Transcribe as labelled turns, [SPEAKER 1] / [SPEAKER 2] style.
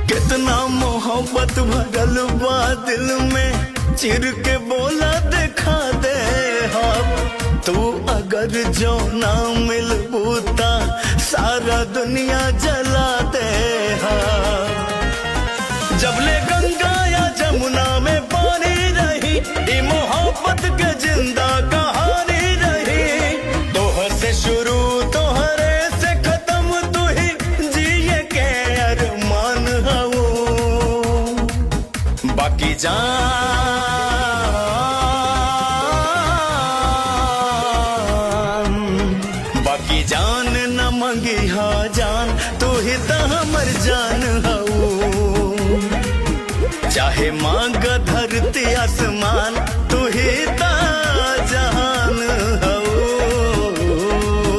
[SPEAKER 1] कितना मोहब्बत भरल बा दिल में, चिर के बोला दिखा दे हम। तू अगर जो ना मिल बूता सारा दुनिया जला दे हम। जब ले गंगा या जमुना में पानी रही, ये मोहब्बत के जिंदा कहानी रही। तोहर से शुरू तोहरे से खत्म, तू ही जिए के अरमान हवो। बाकी जान न मंगी हा जान, तू ही तो हमर जान हवो। चाहे मांग